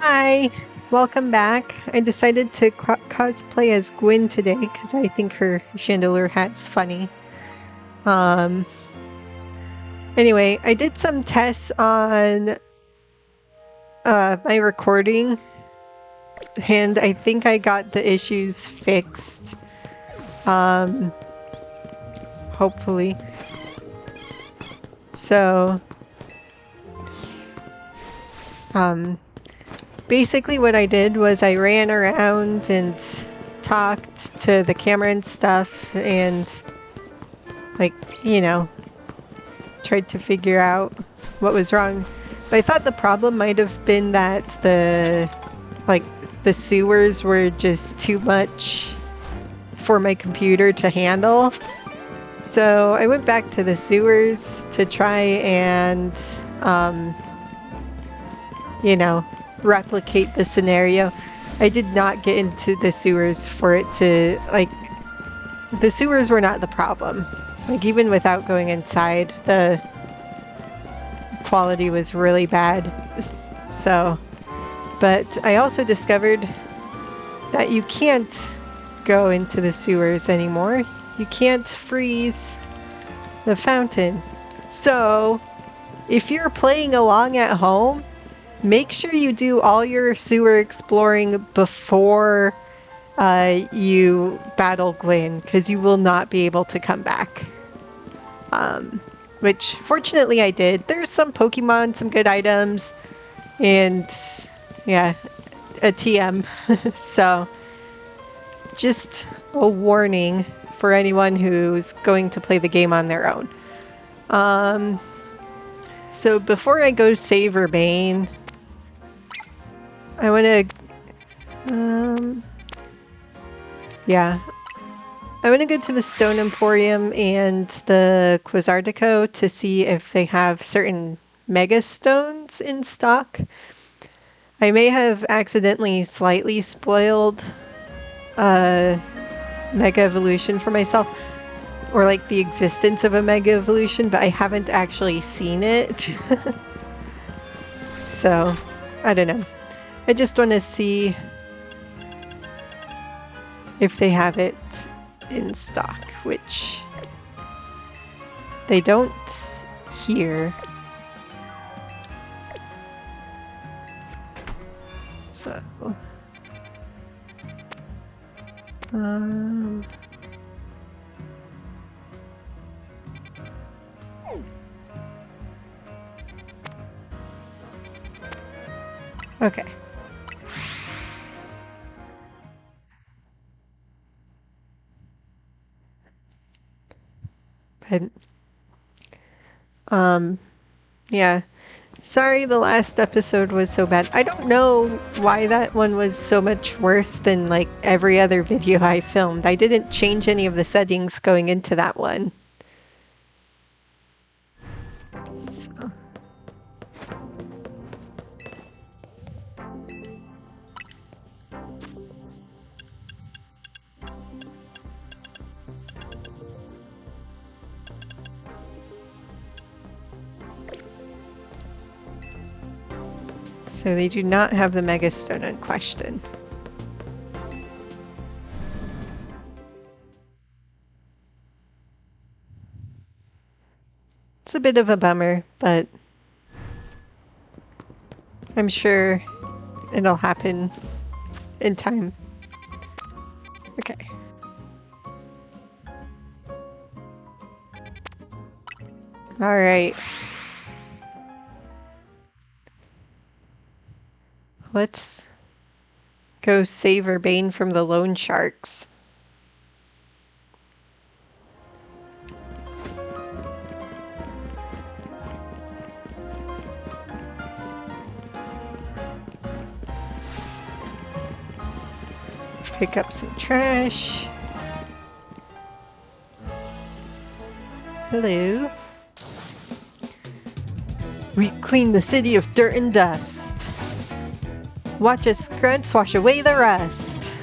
Hi, welcome back. I decided to cosplay as Gwyn today because I think her chandelier hat's funny. Anyway, I did some tests on my recording and I think I got the issues fixed. Hopefully. So, basically what I did was I ran around and talked to the camera and stuff and tried to figure out what was wrong. But I thought the problem might have been that the sewers were just too much for my computer to handle. So I went back to the sewers to try and replicate the scenario. I did not get into the sewers for it to, the sewers were not the problem. Even without going inside, the quality was really bad. So, but I also discovered that you can't go into the sewers anymore. You can't freeze the fountain. So, if you're playing along at home, make sure you do all your sewer exploring before you battle Gwyn, because you will not be able to come back. Which, fortunately, I did. There's some Pokemon, some good items, and, yeah, a TM. So, just a warning for anyone who's going to play the game on their own. So, before I go save Urbane, I want to... I want to go to the Stone Emporium and the Quasartico to see if they have certain Mega Stones in stock. I may have accidentally slightly spoiled Mega Evolution for myself, or the existence of a Mega Evolution, but I haven't actually seen it. So, I don't know. I just want to see if they have it in stock, which they don't here. So, okay. But, yeah. Sorry the last episode was so bad. I don't know why that one was so much worse than every other video I filmed. I didn't change any of the settings going into that one. So. So they do not have the Mega Stone in question. It's a bit of a bummer, but I'm sure it'll happen in time. Okay. All right. Let's go save Urbane from the loan sharks. Pick up some trash. Hello. We clean the city of dirt and dust. Watch us grunts wash away the rust.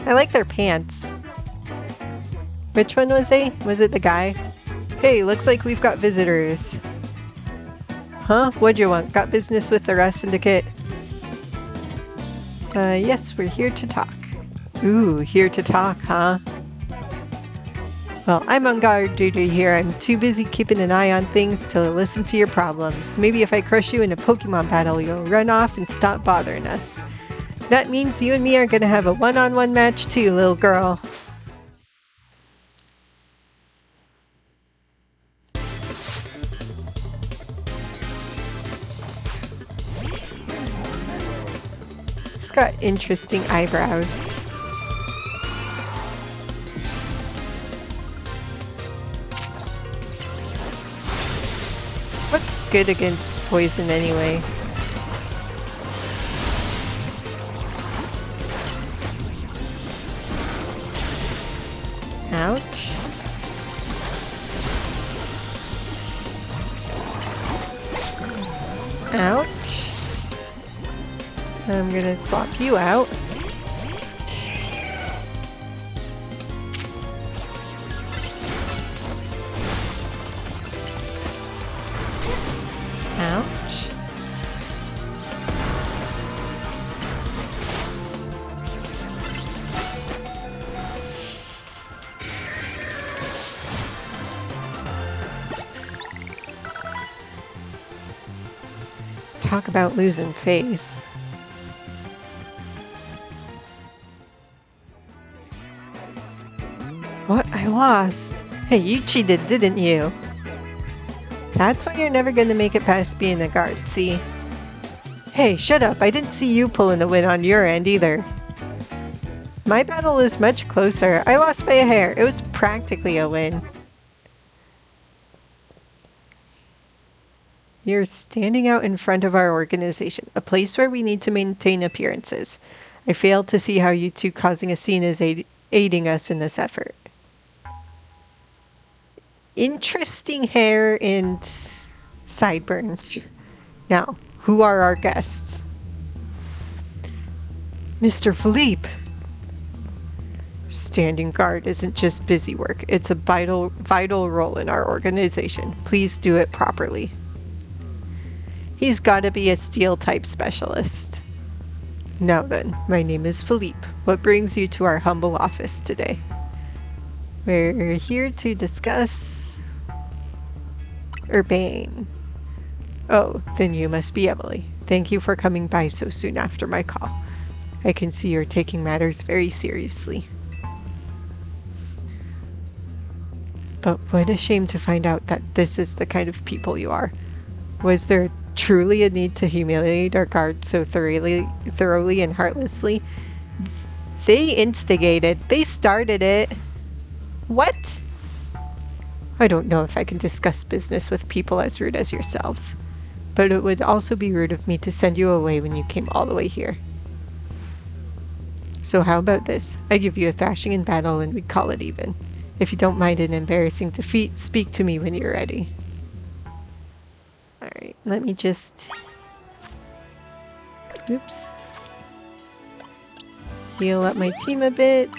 I like their pants. Which one was he? Was it the guy? Hey, looks like we've got visitors. Huh? What'd you want? Got business with the Rust Syndicate? Yes, we're here to talk. Ooh, here to talk, huh? Well, I'm on guard duty here. I'm too busy keeping an eye on things to listen to your problems. Maybe if I crush you in a Pokemon battle, you'll run off and stop bothering us. That means you and me are gonna have a one-on-one match too, little girl. It's got interesting eyebrows. What's good against poison anyway? Ouch. Ouch. I'm gonna swap you out. Ouch. Talk about losing face. What? I lost. Hey, you cheated, didn't you? That's why you're never gonna make it past being a guard, see? Hey, shut up. I didn't see you pulling a win on your end either. My battle was much closer. I lost by a hair. It was practically a win. You're standing out in front of our organization, a place where we need to maintain appearances. I fail to see how you two causing a scene is aiding us in this effort. Interesting hair and sideburns. Now, who are our guests? Mr. Philippe! Standing guard isn't just busy work, it's a vital role in our organization. Please do it properly. He's gotta be a steel-type specialist. Now then, my name is Philippe. What brings you to our humble office today? We're here to discuss Urbane. Oh, then you must be Emily. Thank you for coming by so soon after my call. I can see you're taking matters very seriously. But what a shame to find out that this is the kind of people you are. Was there truly a need to humiliate our guards so thoroughly and heartlessly? They instigated. They started it. What? I don't know if I can discuss business with people as rude as yourselves, but it would also be rude of me to send you away when you came all the way here. So how about this? I give you a thrashing in battle and we call it even. If you don't mind an embarrassing defeat, speak to me when you're ready. Alright, let me just... Oops. Heal up my team a bit.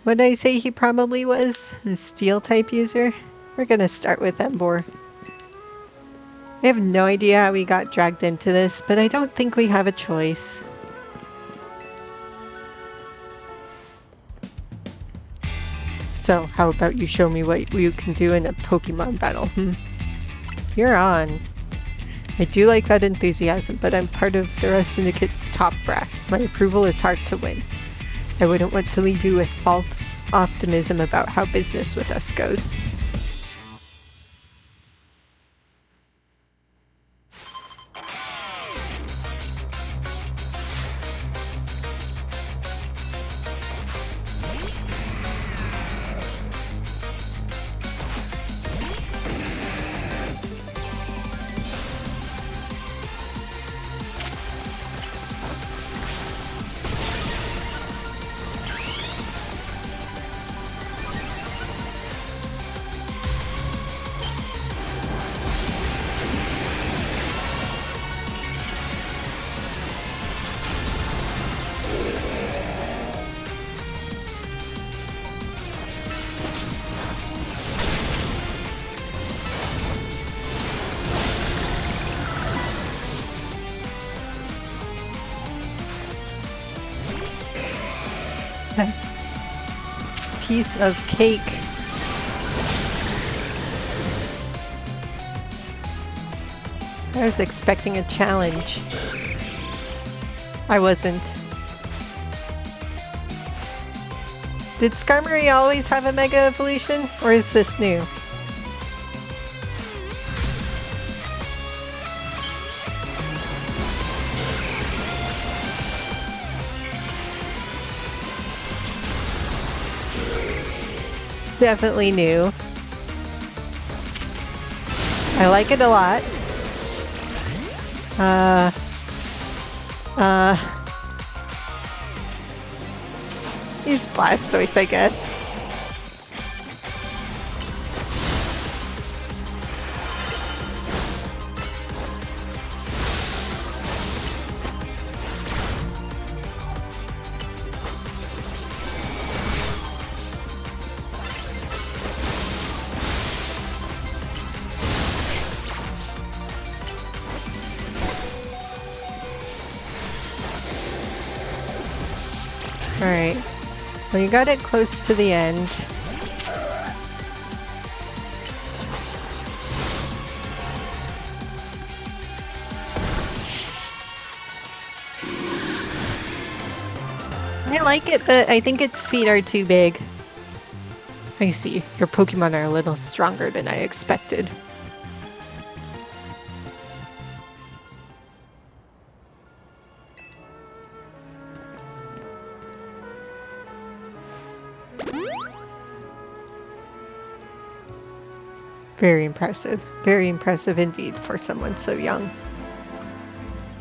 What did I say he probably was? A steel-type user? We're gonna start with Emboar. I have no idea how we got dragged into this, but I don't think we have a choice. So, how about you show me what you can do in a Pokemon battle, You're on. I do like that enthusiasm, but I'm part of the Rust Syndicate's top brass. My approval is hard to win. I wouldn't want to leave you with false optimism about how business with us goes. piece of cake. I was expecting a challenge. I wasn't. Did Skarmory always have a Mega Evolution, or is this new? Definitely new. I like it a lot. Use Blastoise, I guess. Alright. Well, you got it close to the end. I like it, but I think its feet are too big. I see. Your Pokemon are a little stronger than I expected. Very impressive. Very impressive indeed for someone so young.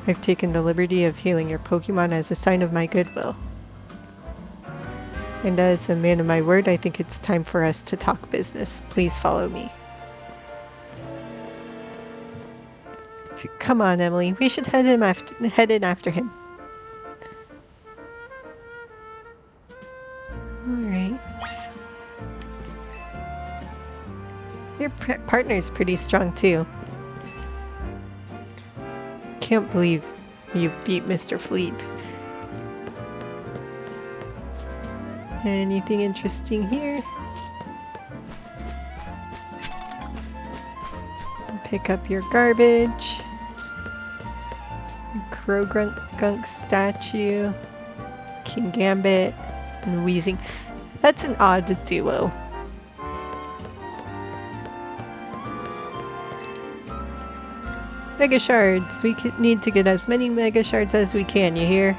I've taken the liberty of healing your Pokemon as a sign of my goodwill. And as a man of my word, I think it's time for us to talk business. Please follow me. Come on, Emily. We should head in after him. Alright. Your partner's pretty strong too. Can't believe you beat Mr. Fleep. Anything interesting here? Pick up your garbage. Croagunk statue. King Gambit. And Weezing. That's an odd duo. Mega Shards. We need to get as many Mega Shards as we can, you hear?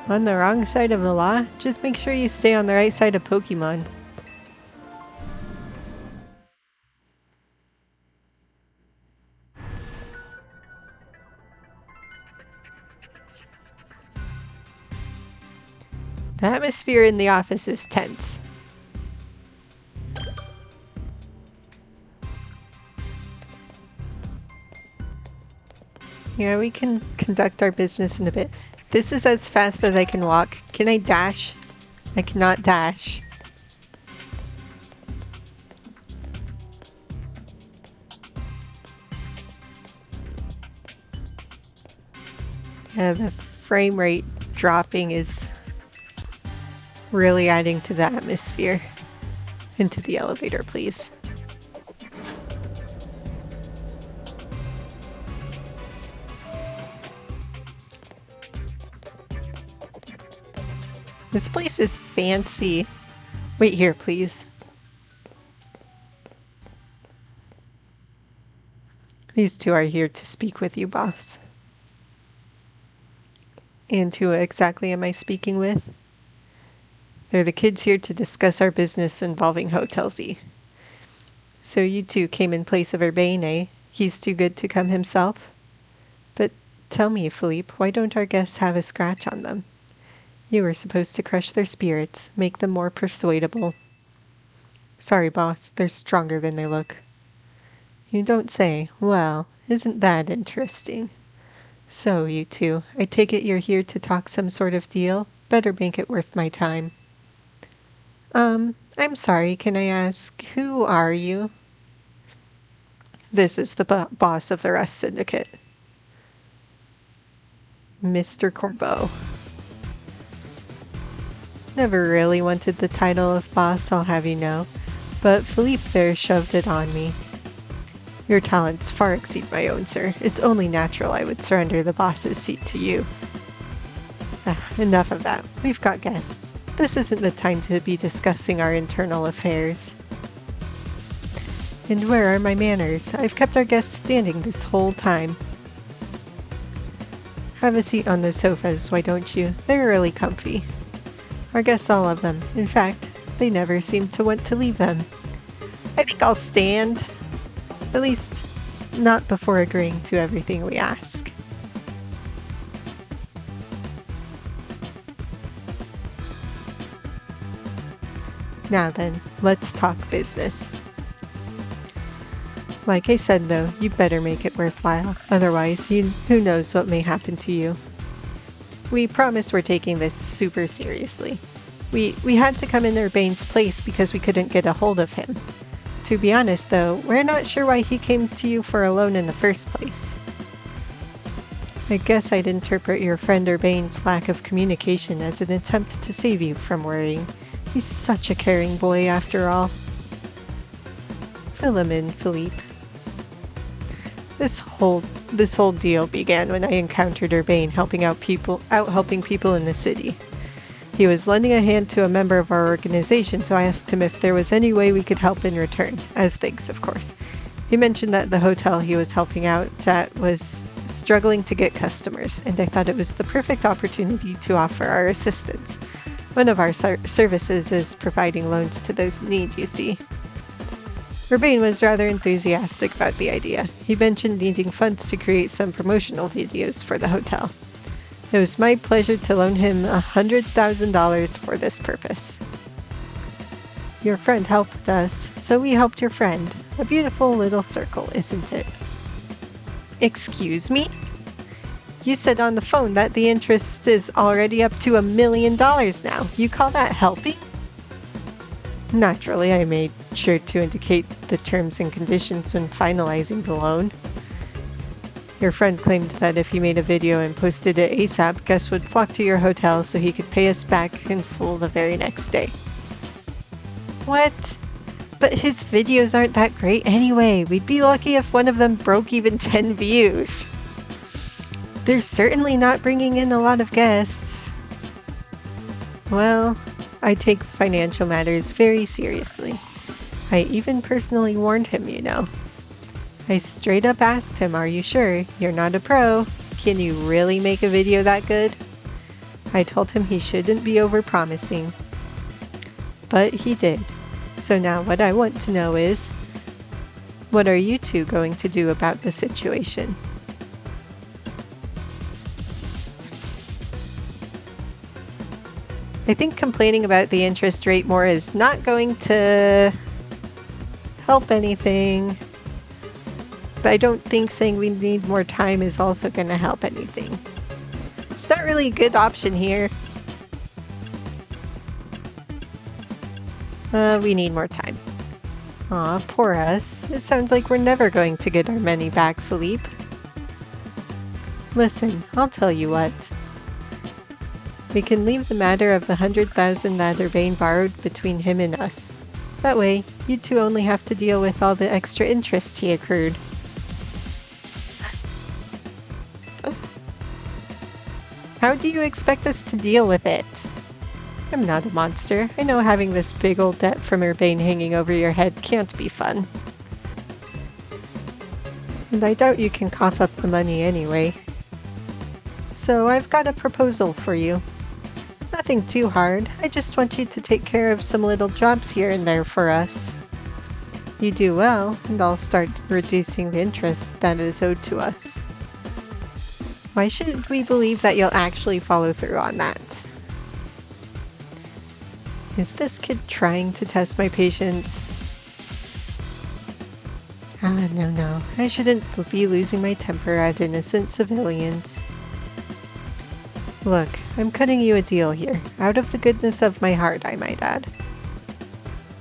On the wrong side of the law? Just make sure you stay on the right side of Pokemon. The atmosphere in the office is tense. Yeah, we can conduct our business in a bit. This is as fast as I can walk. Can I dash? I cannot dash. Yeah, the frame rate dropping is really adding to the atmosphere. Into the elevator, please. This place is fancy. Wait here, please. These two are here to speak with you, boss. And who exactly am I speaking with? They're the kids here to discuss our business involving Hotel Z. So you two came in place of Urbane, eh? He's too good to come himself? But tell me, Philippe, why don't our guests have a scratch on them? You were supposed to crush their spirits, make them more persuadable. Sorry, boss, they're stronger than they look. You don't say. Well, isn't that interesting? So, you two, I take it you're here to talk some sort of deal? Better make it worth my time. I'm sorry, can I ask, who are you? This is the boss of the Rust Syndicate. Mr. Corbeau. Never really wanted the title of boss, I'll have you know, but Philippe there shoved it on me. Your talents far exceed my own, sir. It's only natural I would surrender the boss's seat to you. Enough of that. We've got guests. This isn't the time to be discussing our internal affairs. And where are my manners? I've kept our guests standing this whole time. Have a seat on those sofas, why don't you? They're really comfy. Our guests all love them. In fact, they never seem to want to leave them. I think I'll stand. At least, not before agreeing to everything we ask. Now then, let's talk business. Like I said though, you better make it worthwhile, otherwise who knows what may happen to you. We promise we're taking this super seriously. We had to come in Urbain's place because we couldn't get a hold of him. To be honest though, we're not sure why he came to you for a loan in the first place. I guess I'd interpret your friend Urbain's lack of communication as an attempt to save you from worrying. He's such a caring boy after all. Fill him in, Philippe. This whole deal began when I encountered Urbain helping people in the city. He was lending a hand to a member of our organization, so I asked him if there was any way we could help in return, as thanks, of course. He mentioned that the hotel he was helping out at was struggling to get customers, and I thought it was the perfect opportunity to offer our assistance. One of our services is providing loans to those in need, you see. Urbain was rather enthusiastic about the idea. He mentioned needing funds to create some promotional videos for the hotel. It was my pleasure to loan him $100,000 for this purpose. Your friend helped us, so we helped your friend. A beautiful little circle, isn't it? Excuse me? You said on the phone that the interest is already up to $1 million now. You call that helping? Naturally, I made sure to indicate the terms and conditions when finalizing the loan. Your friend claimed that if he made a video and posted it ASAP, guests would flock to your hotel so he could pay us back in full the very next day. What? But his videos aren't that great anyway. We'd be lucky if one of them broke even 10 views. They're certainly not bringing in a lot of guests. Well, I take financial matters very seriously. I even personally warned him, you know. I straight up asked him, are you sure? You're not a pro. Can you really make a video that good? I told him he shouldn't be over-promising. But he did. So now what I want to know is, what are you two going to do about the situation? I think complaining about the interest rate more is not going to help anything. But I don't think saying we need more time is also going to help anything. It's not really a good option here. We need more time. Aw, poor us. It sounds like we're never going to get our money back, Philippe. Listen, I'll tell you what. We can leave the matter of the $100,000 that Urbain borrowed between him and us. That way, you two only have to deal with all the extra interest he accrued. How do you expect us to deal with it? I'm not a monster. I know having this big old debt from Urbain hanging over your head can't be fun. And I doubt you can cough up the money anyway. So I've got a proposal for you. Nothing too hard. I just want you to take care of some little jobs here and there for us. You do well, and I'll start reducing the interest that is owed to us. Why should we believe that you'll actually follow through on that? Is this kid trying to test my patience? No. I shouldn't be losing my temper at innocent civilians. Look, I'm cutting you a deal here, out of the goodness of my heart, I might add.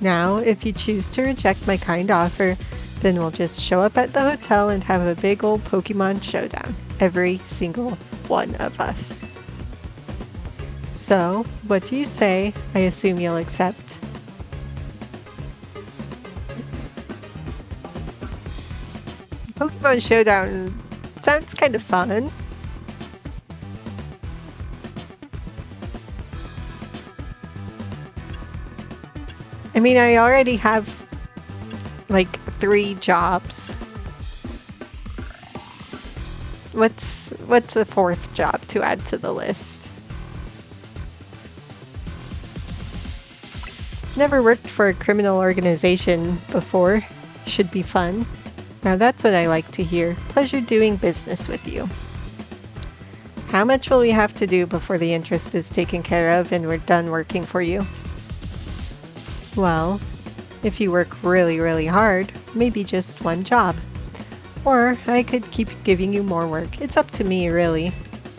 Now, if you choose to reject my kind offer, then we'll just show up at the hotel and have a big old Pokemon showdown. Every single one of us. So, what do you say? I assume you'll accept. Pokemon Showdown sounds kind of fun. I mean, I already have like 3 jobs. What's the 4th job to add to the list? Never worked for a criminal organization before. Should be fun. Now that's what I like to hear. Pleasure doing business with you. How much will we have to do before the interest is taken care of and we're done working for you? Well, if you work really, really hard, maybe just 1 job. Or I could keep giving you more work. It's up to me, really.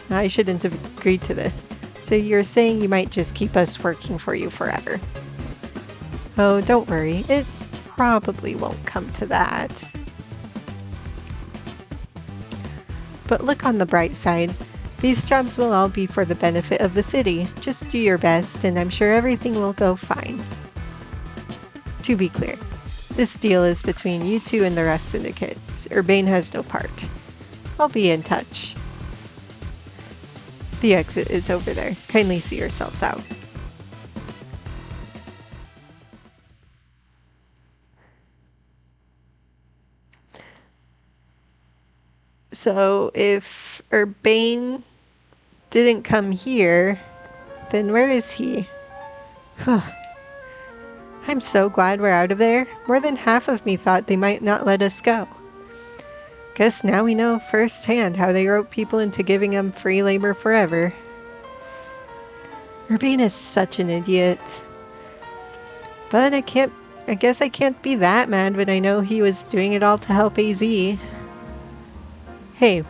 I shouldn't have agreed to this. So you're saying you might just keep us working for you forever. Oh, don't worry. It probably won't come to that. But look on the bright side. These jobs will all be for the benefit of the city. Just do your best and I'm sure everything will go fine. To be clear, this deal is between you two and the Rust Syndicate. Urbane has no part. I'll be in touch. The exit is over there. Kindly see yourselves out. So if Urbane didn't come here, then where is he? I'm so glad we're out of there. More than half of me thought they might not let us go. Guess now we know firsthand how they rope people into giving them free labor forever. Urbane is such an idiot. But I guess I can't be that mad when I know he was doing it all to help AZ. Hey,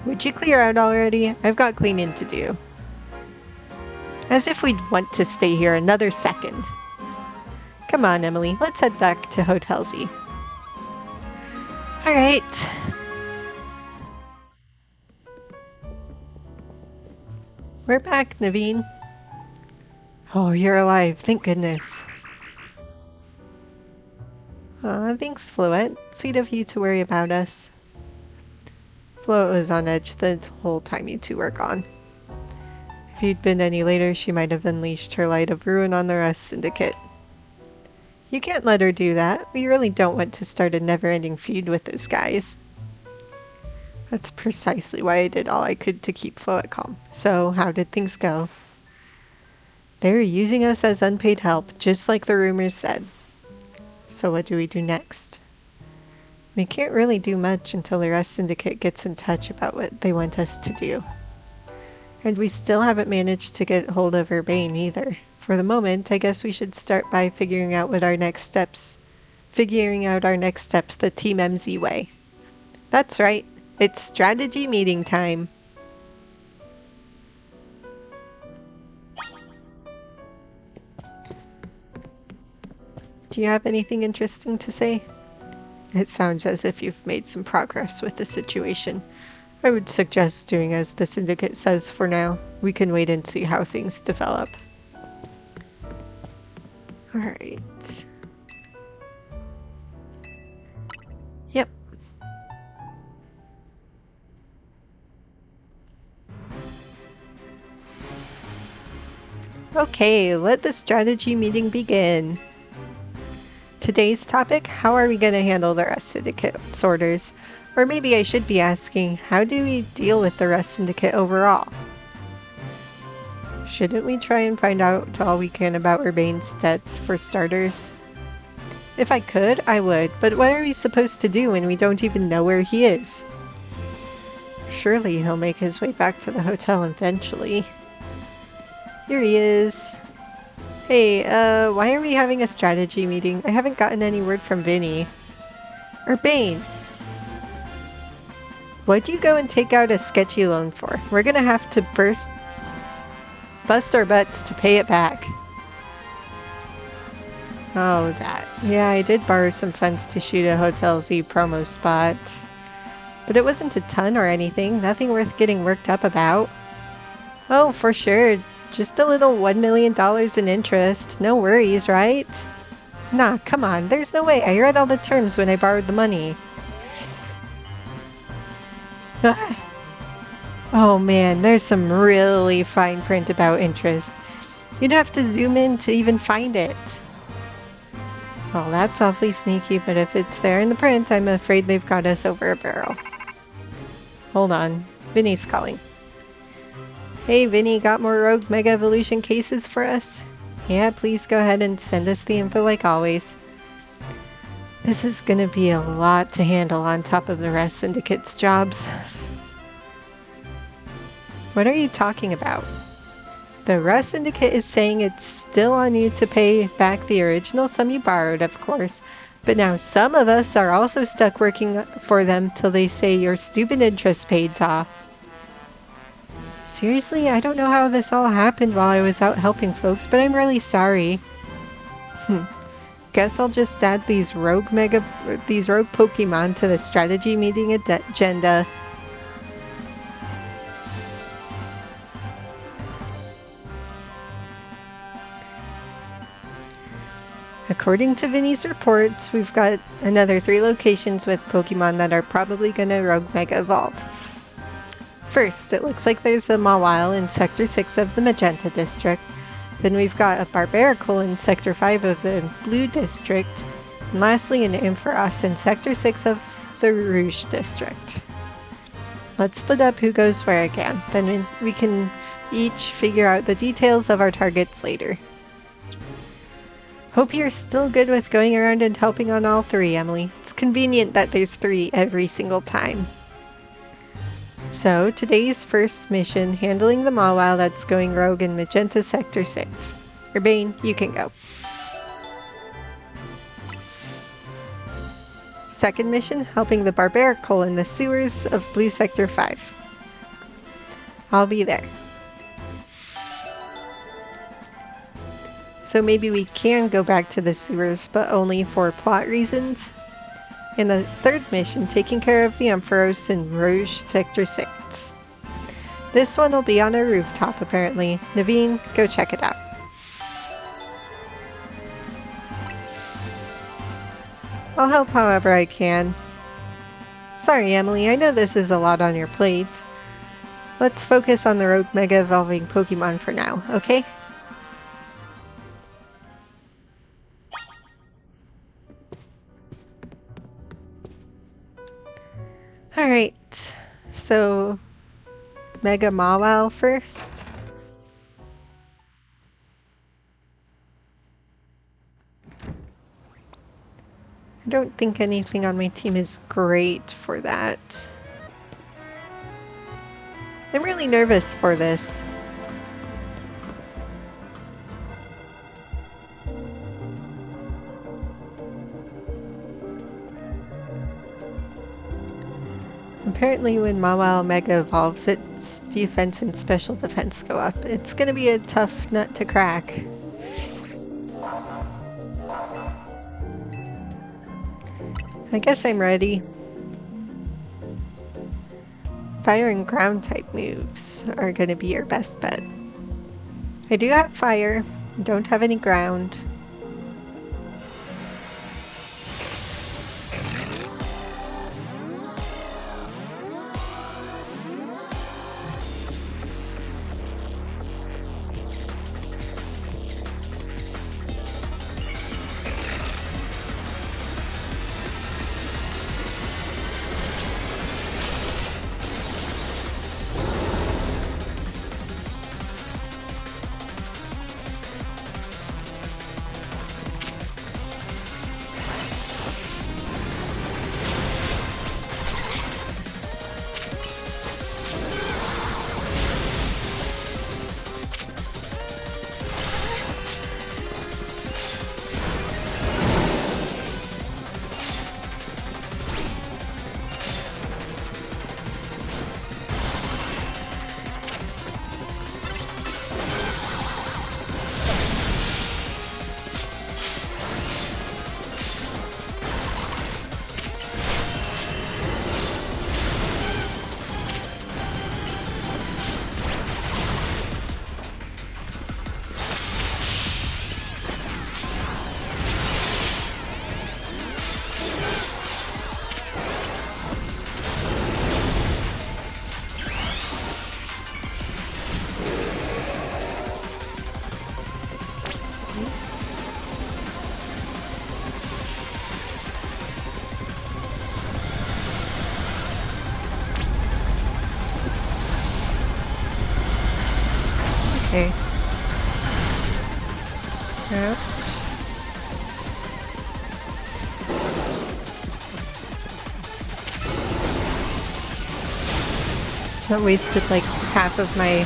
would you clear out already? I've got cleaning to do. As if we'd want to stay here another second. Come on, Emily, let's head back to Hotel Z. Alright. We're back, Naveen. Oh, you're alive, thank goodness. Thanks, Fluent. Sweet of you to worry about us. Fluent was on edge the whole time you two were gone. If you'd been any later, she might have unleashed her light of ruin on the Rust Syndicate. You can't let her do that. We really don't want to start a never-ending feud with those guys. That's precisely why I did all I could to keep Fluent calm. So, how did things go? They were using us as unpaid help, just like the rumors said. So what do we do next? We can't really do much until the Rust Syndicate gets in touch about what they want us to do. And we still haven't managed to get hold of Urbane either. For the moment, I guess we should start by figuring out our next steps the Team MZ way. That's right, it's strategy meeting time. Do you have anything interesting to say? It sounds as if you've made some progress with the situation. I would suggest doing as the Syndicate says for now. We can wait and see how things develop. Alright. Yep. Okay, let the strategy meeting begin. Today's topic, how are we going to handle the Rust Syndicate sorters? Or maybe I should be asking, how do we deal with the Rust Syndicate overall? Shouldn't we try and find out all we can about Urbane's stats for starters? If I could, I would, but what are we supposed to do when we don't even know where he is? Surely he'll make his way back to the hotel eventually. Here he is. Hey, why are we having a strategy meeting? I haven't gotten any word from Vinny. Urbane! What'd you go and take out a sketchy loan for? We're gonna have to bust our butts to pay it back. Oh, that. Yeah, I did borrow some funds to shoot a Hotel Z promo spot. But it wasn't a ton or anything. Nothing worth getting worked up about. Oh, for sure. Just a little $1 million in interest. No worries, right? Nah, come on. There's no way. I read all the terms when I borrowed the money. Oh man, there's some really fine print about interest. You'd have to zoom in to even find it. Well, that's awfully sneaky, but if it's there in the print, I'm afraid they've got us over a barrel. Hold on. Vinny's calling. Hey, Vinny, got more Rogue Mega Evolution cases for us? Yeah, please go ahead and send us the info like always. This is gonna be a lot to handle on top of the rest syndicate's jobs. What are you talking about? The Rust Syndicate is saying it's still on you to pay back the original sum you borrowed, of course, but now some of us are also stuck working for them till they say your stupid interest pays off. Seriously, I don't know how this all happened while I was out helping folks, but I'm really sorry. Guess I'll just add these rogue Pokemon to the strategy meeting agenda. According to Vinny's reports, we've got another 3 locations with Pokemon that are probably gonna Rogue Mega Evolve. First, it looks like there's a Mawile in Sector 6 of the Magenta District. Then we've got a Barbaracle in Sector 5 of the Blue District. And lastly, an Ampharos in Sector 6 of the Rouge District. Let's split up who goes where again. Then we can each figure out the details of our targets later. Hope you're still good with going around and helping on all 3, Emily. It's convenient that there's 3 every single time. So, today's first mission, handling the Mawile that's going rogue in Magenta Sector 6. Urbane, you can go. Second mission, helping the Barbaracle in the sewers of Blue Sector 5. I'll be there. So maybe we can go back to the sewers, but only for plot reasons. In the third mission, taking care of the Ampharos in Rouge Sector 6. This one will be on a rooftop apparently. Naveen, go check it out. I'll help however I can. Sorry Emily, I know this is a lot on your plate. Let's focus on the Rogue Mega Evolving Pokemon for now, okay? Alright, so Mega Mawile first. I don't think anything on my team is great for that. I'm really nervous for this. Apparently when Mawile Mega evolves, its defense and special defense go up. It's gonna be a tough nut to crack. I guess I'm ready. Fire and ground type moves are gonna be your best bet. I do have fire, don't have any ground. Okay. Yep. That wasted like half of my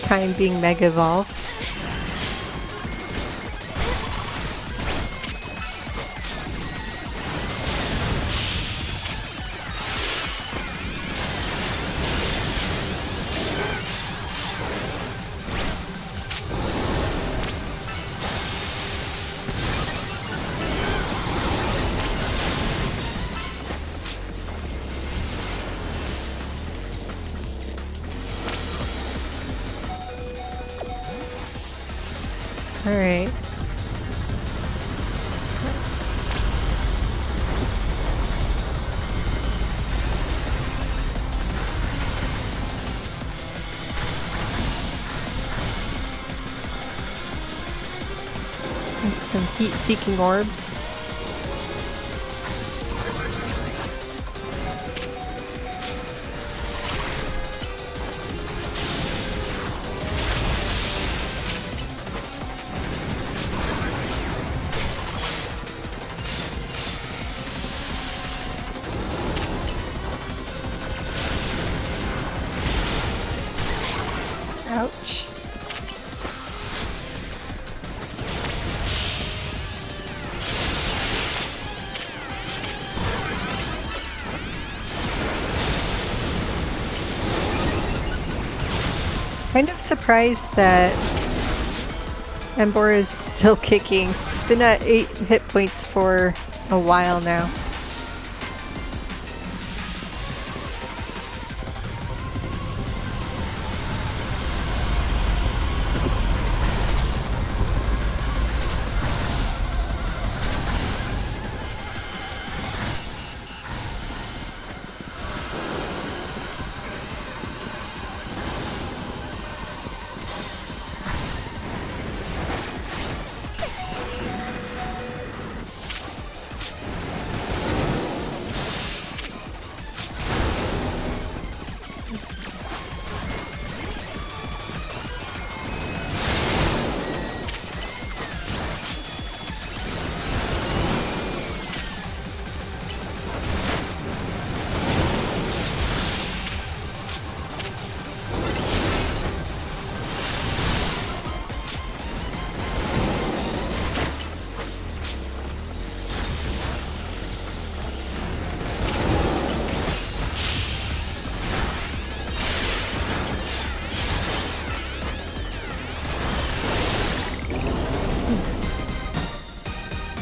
time being Mega Evolved. All right. There's some heat-seeking orbs. Ouch. Kind of surprised that Emboar is still kicking. It's been at 8 hit points for a while now.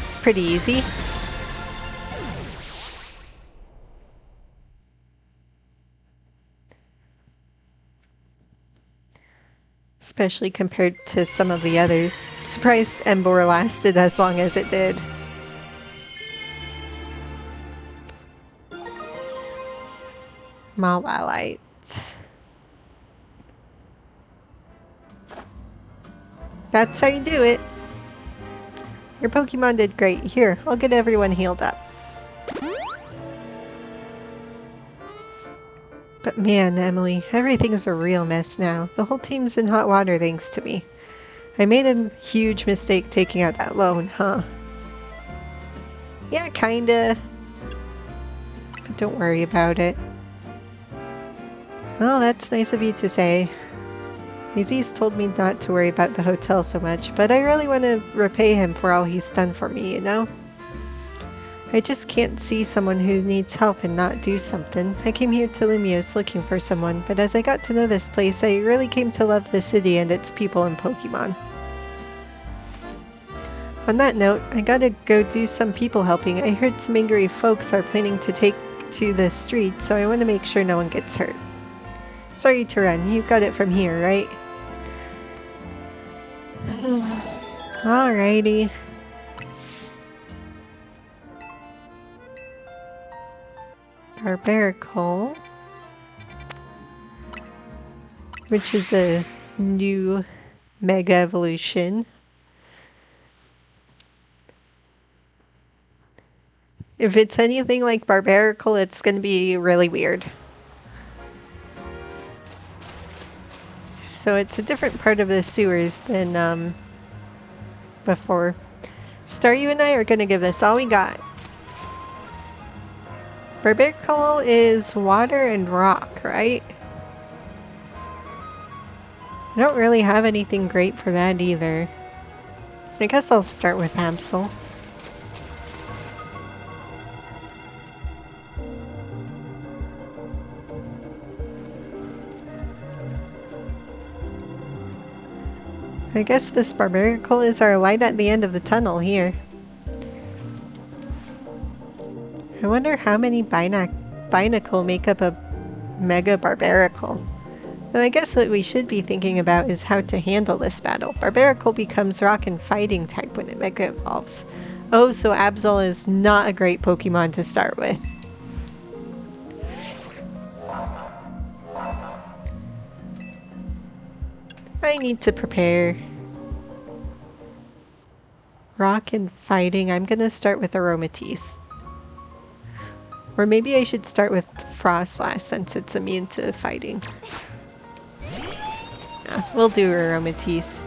It's pretty easy. Especially compared to some of the others. Surprised Emboar lasted as long as it did. Mawilite. That's how you do it. Your Pokemon did great. Here, I'll get everyone healed up. But man, Emily, everything's a real mess now. The whole team's in hot water thanks to me. I made a huge mistake taking out that loan, huh? Yeah, kinda. But don't worry about it. Well, that's nice of you to say. Aziz told me not to worry about the hotel so much, but I really want to repay him for all he's done for me, you know? I just can't see someone who needs help and not do something. I came here to Lumiose looking for someone, but as I got to know this place, I really came to love the city and its people and Pokemon. On that note, I gotta go do some people helping. I heard some angry folks are planning to take to the street, so I want to make sure no one gets hurt. Sorry to run, you got it from here, right? Alrighty. Barbaracle, which is a new Mega Evolution. If it's anything like Barbaracle, it's going to be really weird. So it's a different part of the sewers than before. Star, you and I are gonna give this all we got. Barbaric Coal is water and rock, right? I don't really have anything great for that either. I guess I'll start with Absol. I guess this Barbaric Coal is our light at the end of the tunnel here. I wonder how many Binacle make up a Mega Barbarical. Though I guess what we should be thinking about is how to handle this battle. Barbarical becomes rock and fighting type when it Mega evolves. Oh, so Absol is not a great Pokemon to start with. I need to prepare. Rock and fighting. I'm gonna start with Aromatisse. Or maybe I should start with Frostlass since it's immune to fighting. Yeah, we'll do Aromatisse.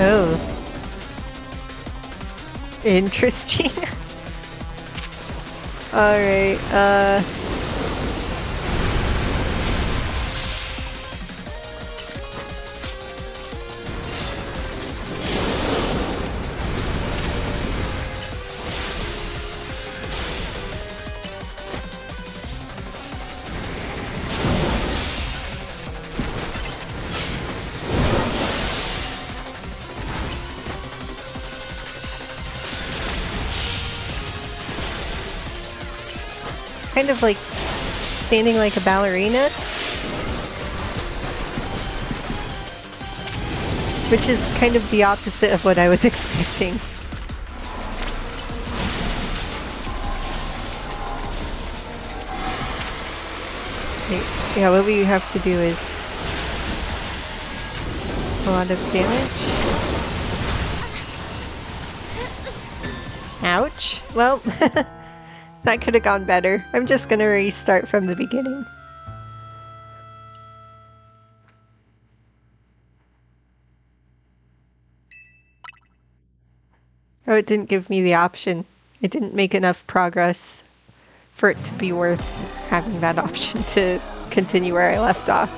Oh. Interesting. Alright, kind of like standing like a ballerina. Which is kind of the opposite of what I was expecting. Okay, yeah, what we have to do is a lot of damage. Ouch. Well, that could have gone better. I'm just gonna restart from the beginning. Oh, it didn't give me the option. It didn't make enough progress for it to be worth having that option to continue where I left off.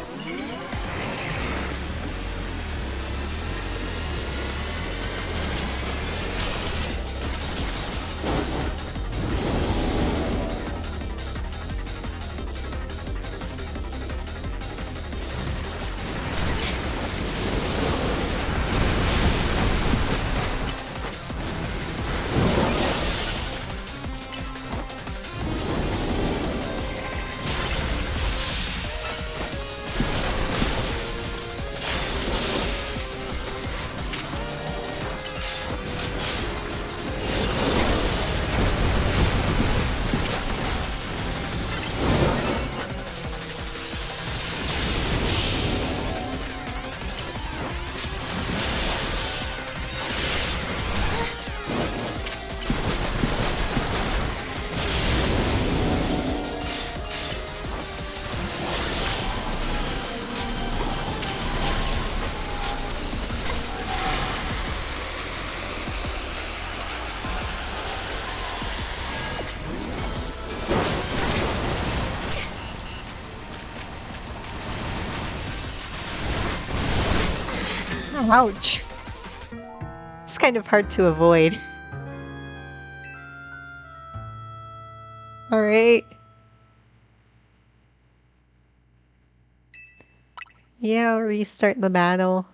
Ouch. It's kind of hard to avoid. Alright. Yeah, I'll restart the battle.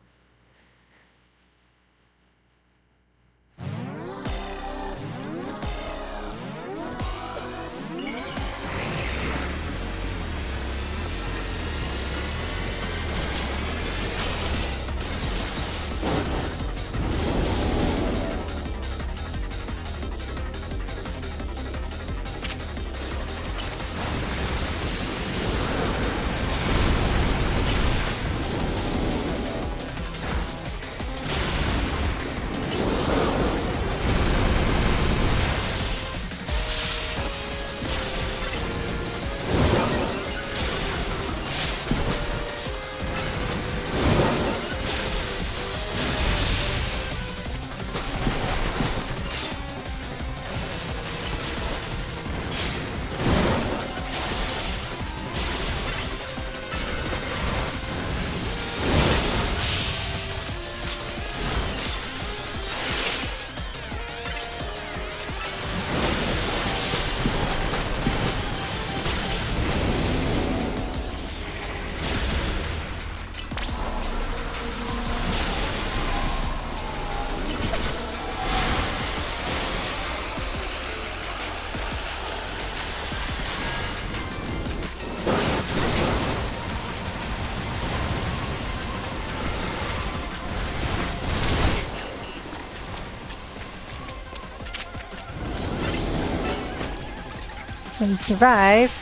And survive.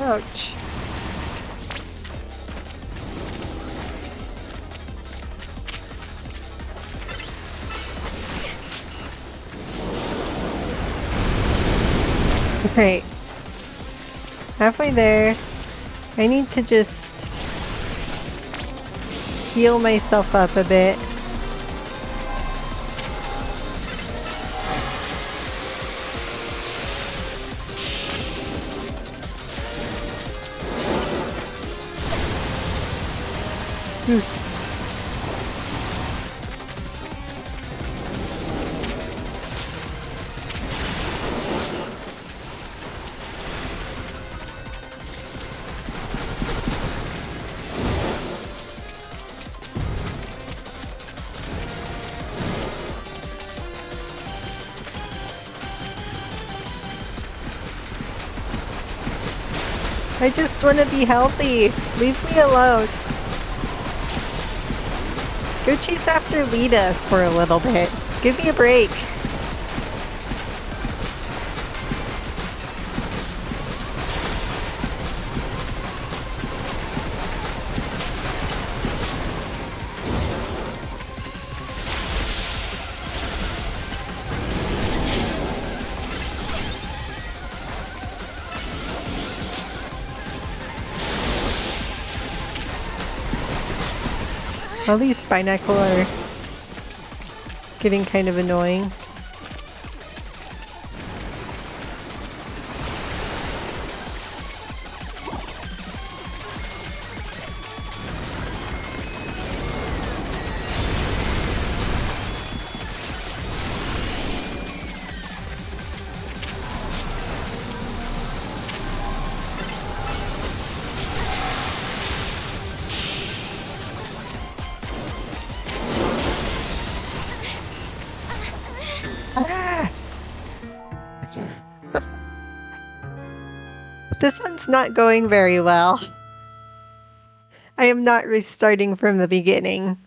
Ouch. Great. Halfway there. I need to just heal myself up a bit. I just want to be healthy. Leave me alone. Go chase after Lita for a little bit. Give me a break. All these Spinacle are getting kind of annoying. This one's not going very well. I am not restarting from the beginning.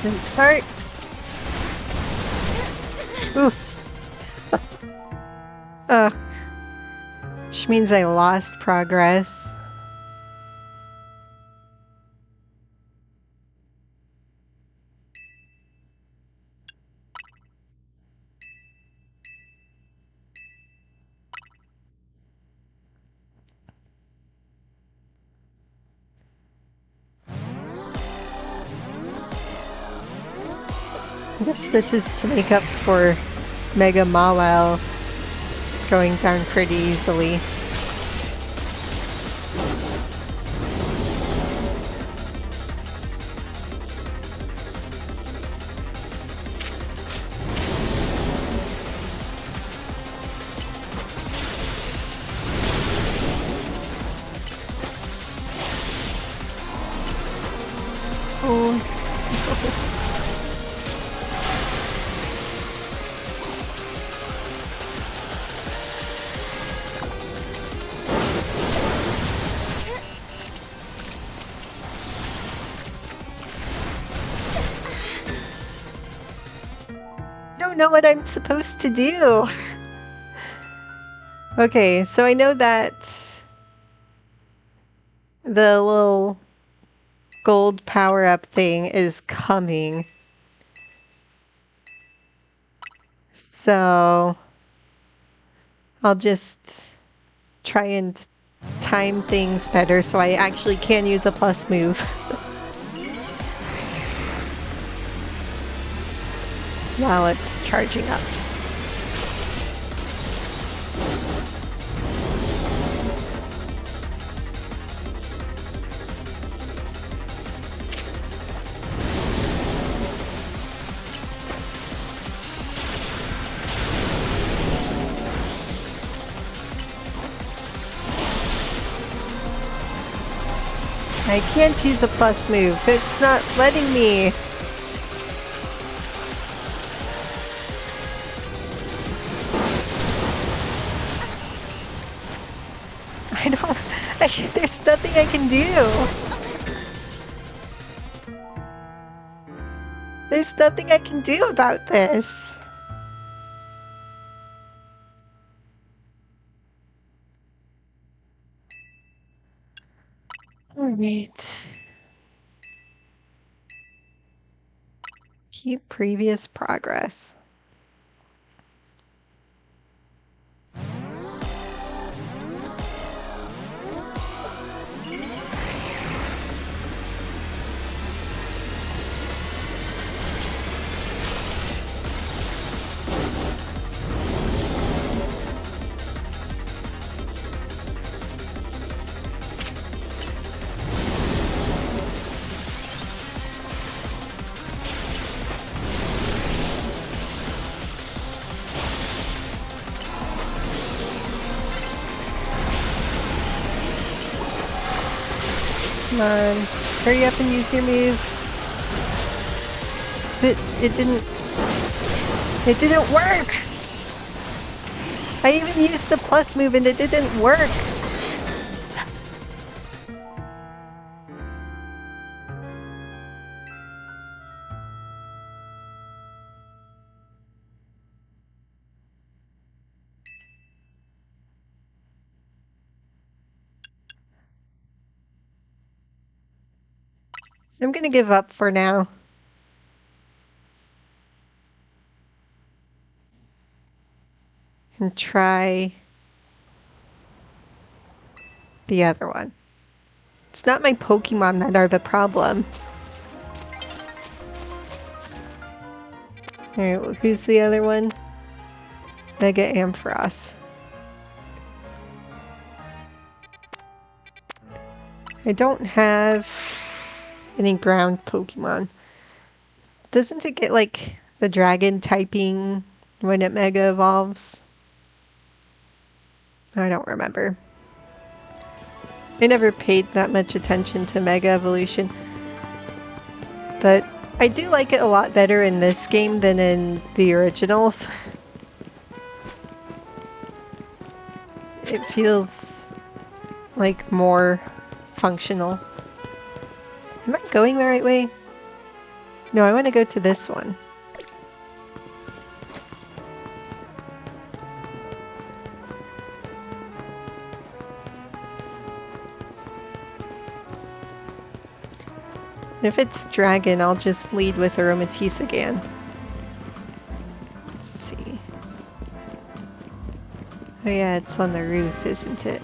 Didn't start. Oof. Which means I lost progress. I guess this is to make up for Mega Mawile going down pretty easily. don't know what I'm supposed to do. Okay, so I know that the little gold power-up thing is coming. So I'll just try and time things better so I actually can use a plus move. While it's charging up. I can't use a plus move. It's not letting me. I don't. There's nothing I can do. There's nothing I can do about this. Alright. Keep previous progress. Come on, hurry up and use your move. It didn't work! I even used the plus move and it didn't work! I'm gonna give up for now. And try the other one. It's not my Pokemon that are the problem. Alright, well, who's the other one? Mega Ampharos. I don't have any ground Pokemon. Doesn't it get like the dragon typing when it Mega Evolves? I don't remember. I never paid that much attention to Mega Evolution. But I do like it a lot better in this game than in the originals. It feels like more functional. Am I going the right way? No, I want to go to this one. If it's dragon, I'll just lead with Aromatisse again. Let's see. Oh yeah, it's on the roof, isn't it?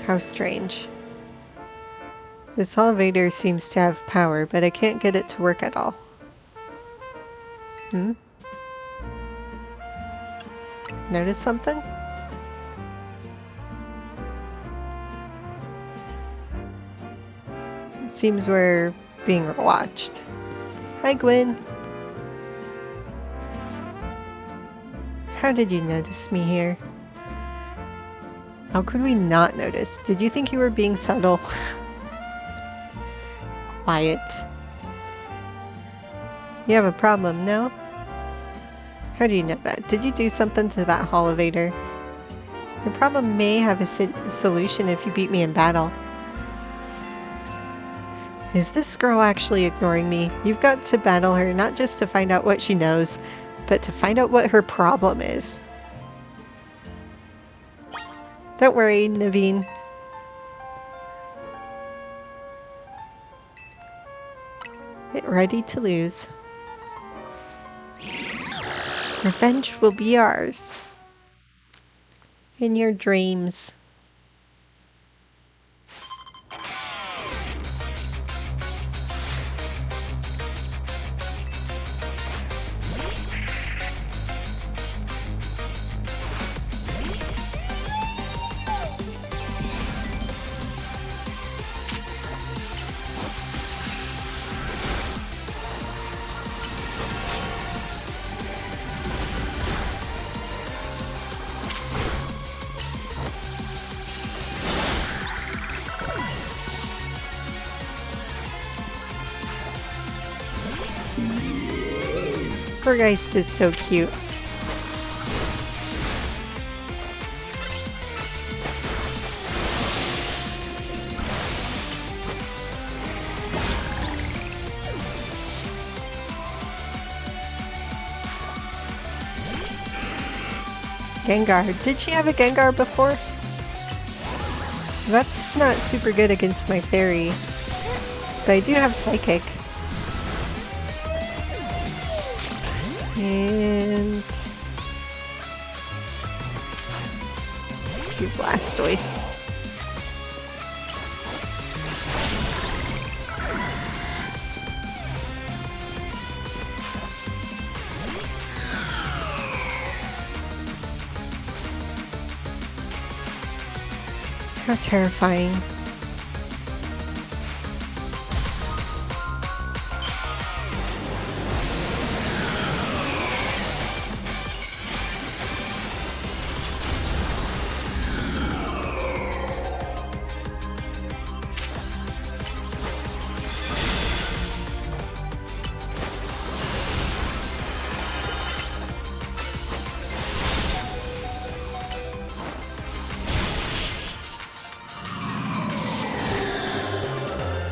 How strange. This elevator seems to have power, but I can't get it to work at all. Notice something? It seems we're being watched. Hi, Gwen. How did you notice me here? How could we not notice? Did you think you were being subtle? Quiet. You have a problem, no? How do you know that? Did you do something to that hall elevator? Your problem may have a solution if you beat me in battle. Is this girl actually ignoring me? You've got to battle her, not just to find out what she knows, but to find out what her problem is. Don't worry, Naveen. Get ready to lose. Revenge will be ours. In your dreams. Burgeist is so cute. Gengar. Did she have a Gengar before? That's not super good against my fairy. But I do have Psychic. And do Blastoise. How terrifying.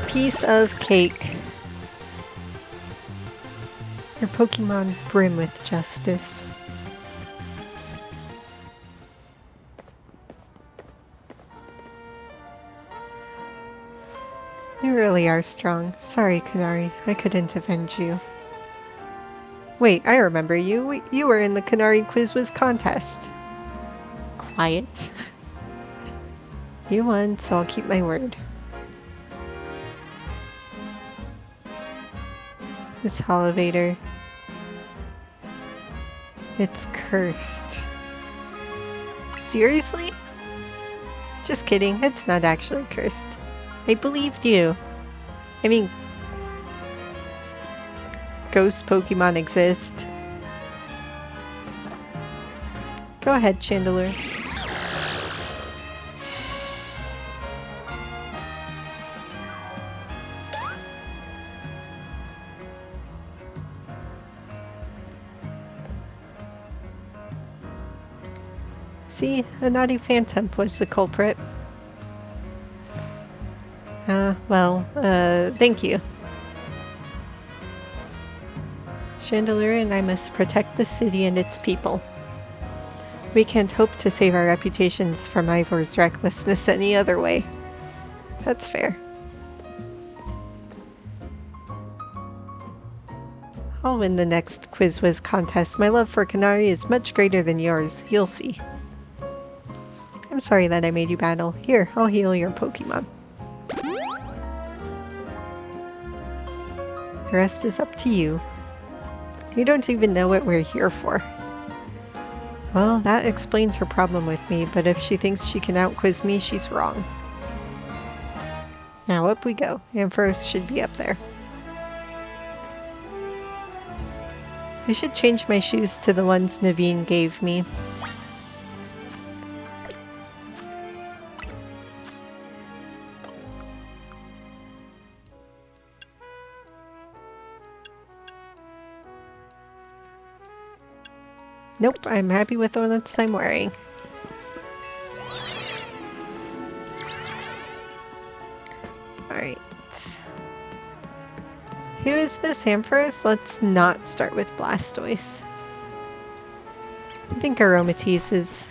Piece of cake. Your Pokemon brim with justice. You really are strong. Sorry, Kanari. I couldn't avenge you. Wait, I remember you. You were in the Kanari Quiz contest. Quiet. You won, so I'll keep my word. This Holovator. It's cursed. Seriously? Just kidding, it's not actually cursed. I believed you. I mean, ghost Pokemon exist. Go ahead, Chandelure. See, a naughty Phantom was the culprit. Thank you. Chandelure and I must protect the city and its people. We can't hope to save our reputations from Ivor's recklessness any other way. That's fair. I'll win the next Quiz contest. My love for Kanari is much greater than yours. You'll see. I'm sorry that I made you battle. Here, I'll heal your Pokemon. The rest is up to you. You don't even know what we're here for. Well, that explains her problem with me, but if she thinks she can out-quiz me, she's wrong. Now up we go. Ampharos should be up there. I should change my shoes to the ones Naveen gave me. Nope, I'm happy with the ones I'm wearing. Alright. Who is this, Ampharos? Let's not start with Blastoise. I think Aromatisse is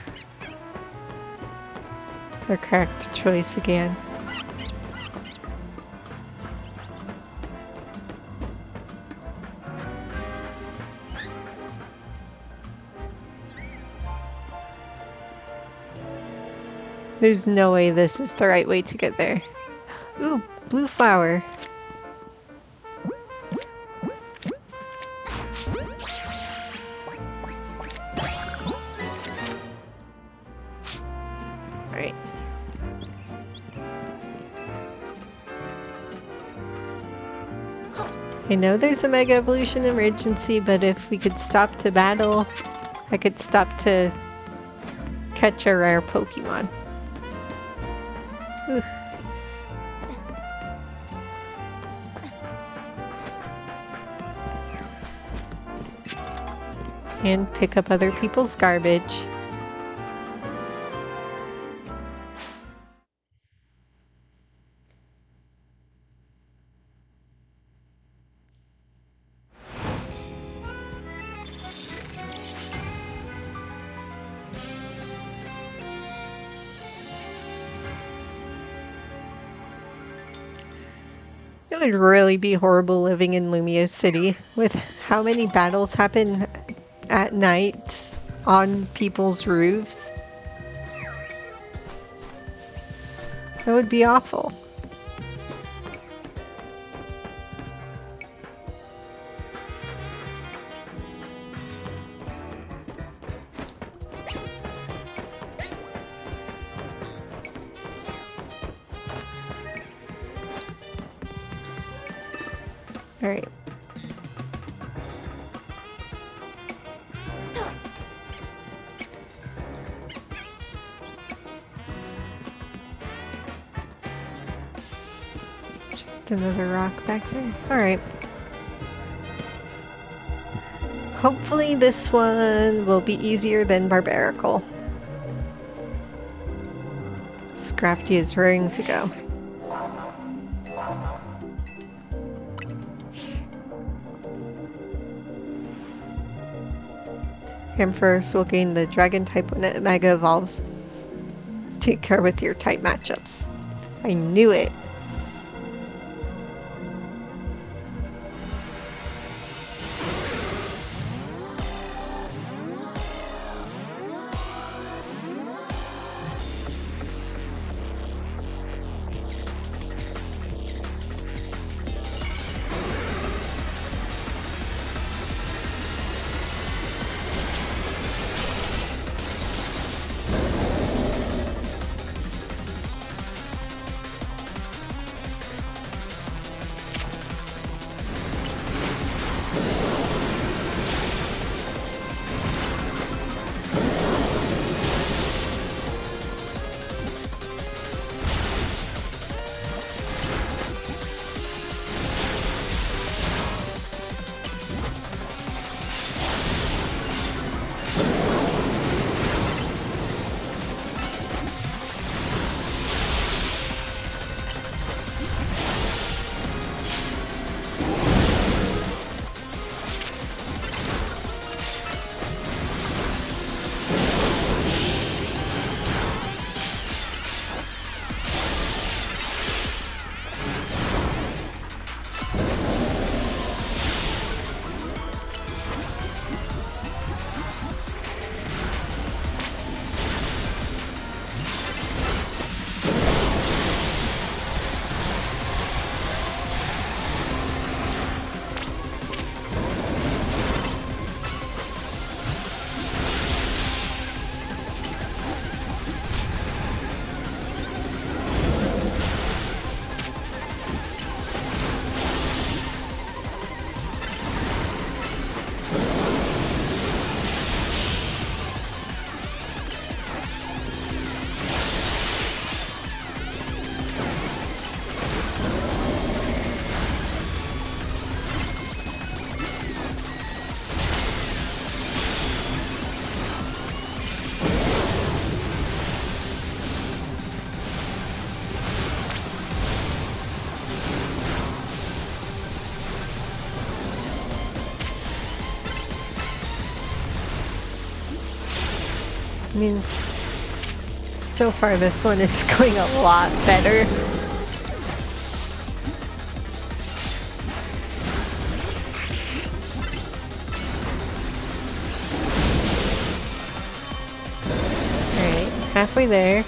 the correct choice again. There's no way this is the right way to get there. Ooh, blue flower. Alright. I know there's a Mega Evolution emergency, but if we could stop to battle, I could stop to catch a rare Pokemon. Ooh. And pick up other people's garbage. It would really be horrible living in Lumio City with how many battles happen at night on people's roofs. That would be awful. All right. It's just another rock back there. All right. Hopefully this one will be easier than Barbaracle. Scrafty is raring to go. Ampharos will gain the Dragon type when it Mega Evolves. Take care with your type matchups. I knew it! I mean, so far this one is going a lot better. Alright, halfway there.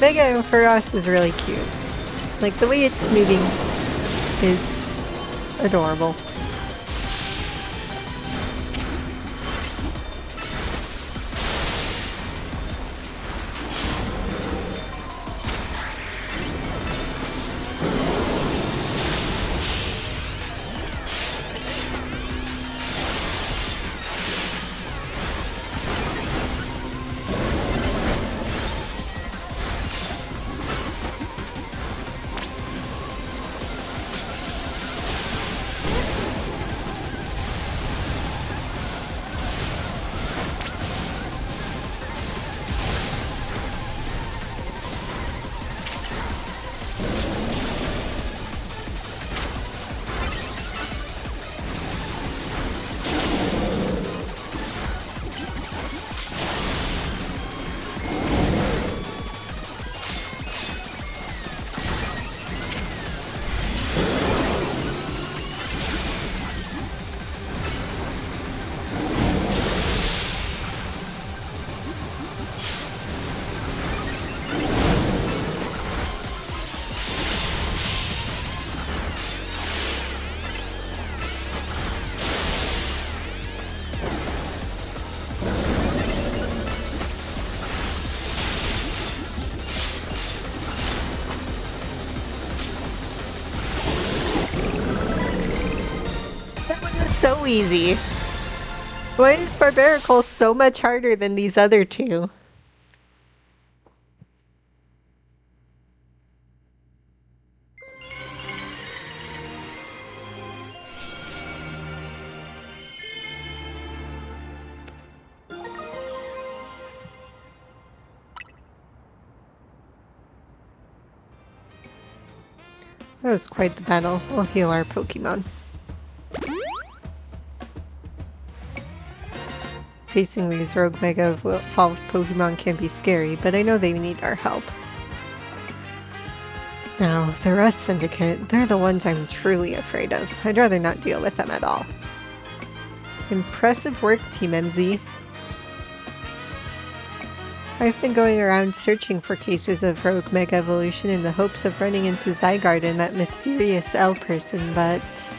Mega for us is really cute. Like, the way it's moving is adorable. So easy. Why is Barbarical so much harder than these other two? That was quite the battle. We'll heal our Pokemon. Facing these rogue Mega Evolved Pokemon can be scary, but I know they need our help. Now, the Rust Syndicate, they're the ones I'm truly afraid of. I'd rather not deal with them at all. Impressive work, Team MZ. I've been going around searching for cases of rogue Mega Evolution in the hopes of running into Zygarde and that mysterious L person, but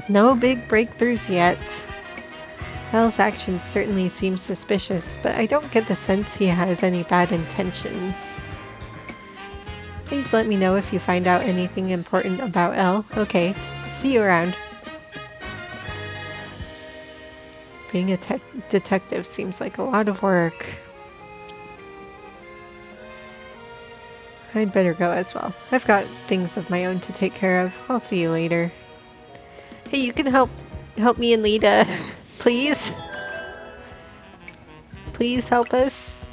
no big breakthroughs yet. L's actions certainly seem suspicious, but I don't get the sense he has any bad intentions. Please let me know if you find out anything important about L. Okay, see you around. Being a detective seems like a lot of work. I'd better go as well. I've got things of my own to take care of. I'll see you later. Hey, you can help me and Lita. Please? Please help us?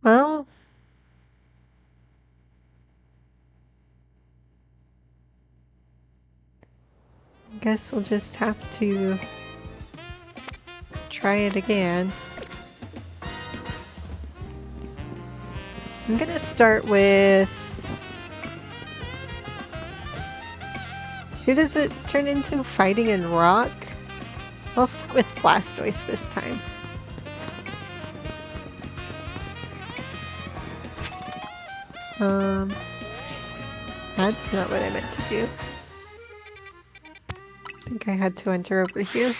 Well, I guess we'll just have to try it again. I'm gonna start with... Who does it turn into? Fighting in Rock? I'll start with Blastoise this time. That's not what I meant to do. I think I had to enter over here.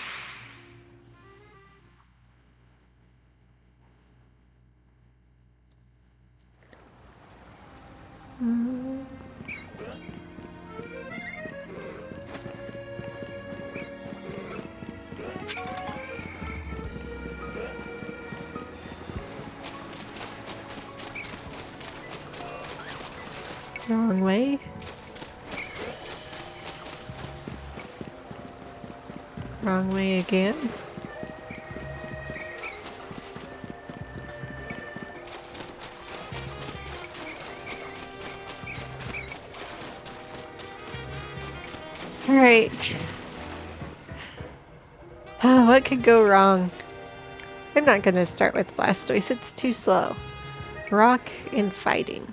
Wrong way. Wrong way again. Alright. What could go wrong? I'm not gonna start with Blastoise, it's too slow. Rock and fighting.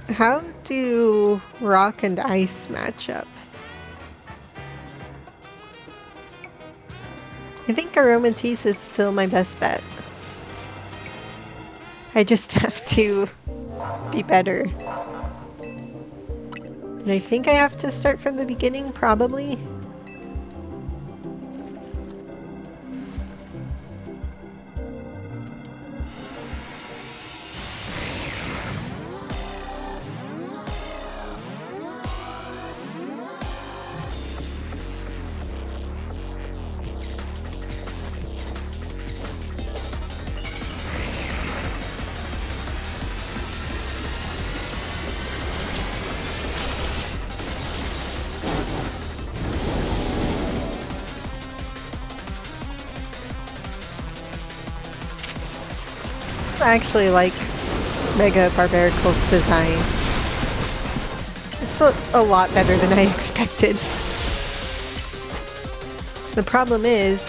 How do rock and ice match up? I think Aromatisse is still my best bet. I just have to be better. And I think I have to start from the beginning, probably. I actually like Mega Barbaricle's design. It's a lot better than I expected. The problem is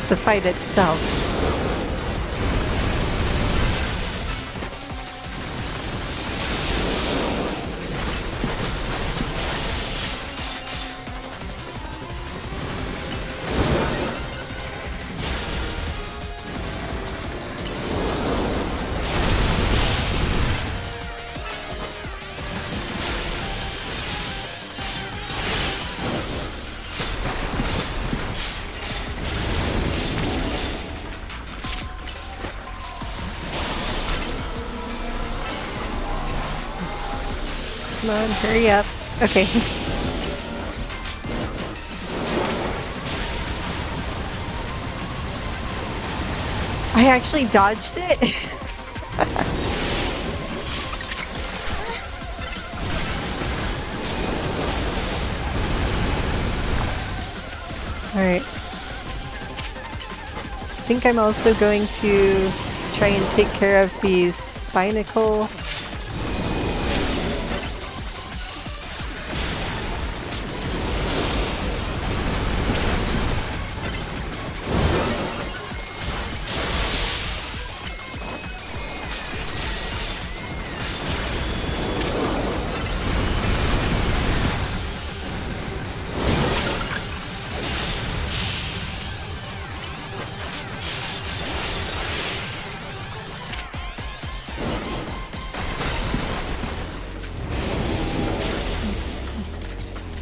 the fight itself. Come on, hurry up. Okay. I actually dodged it. Alright. I think I'm also going to try and take care of these Binacle.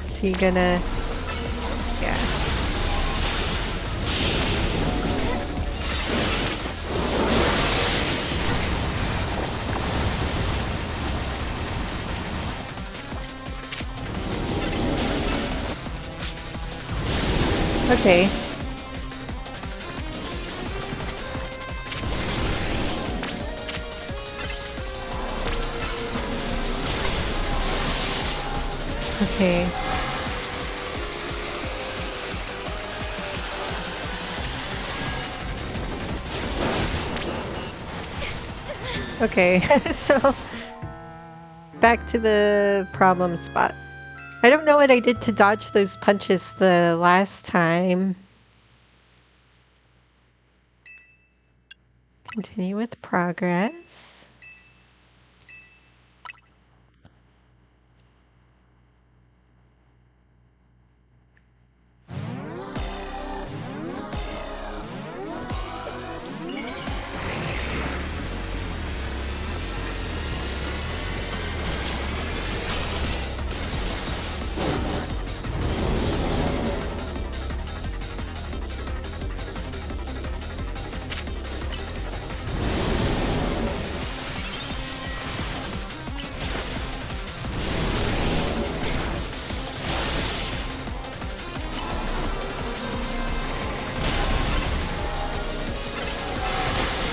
Is he gonna... Yeah. Okay. Okay. Okay, so back to the problem spot. I don't know what I did to dodge those punches the last time. Continue with progress.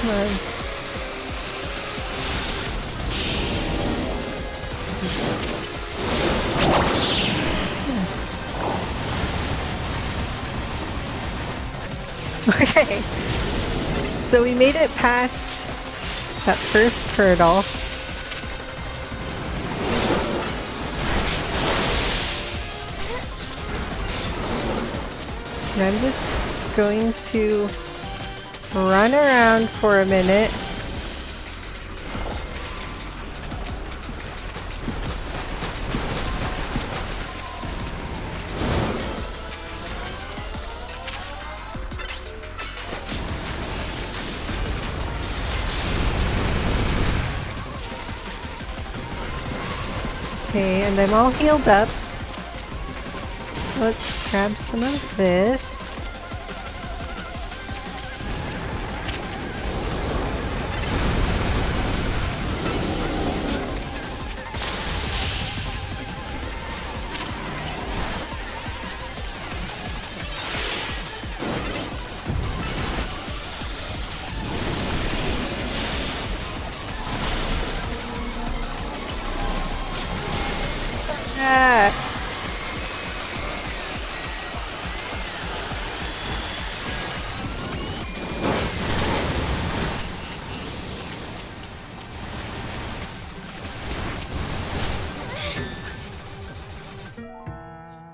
Come on. Okay. So we made it past that first hurdle. And I'm just going to run around for a minute. Okay, and I'm all healed up. Let's grab some of this. Ah.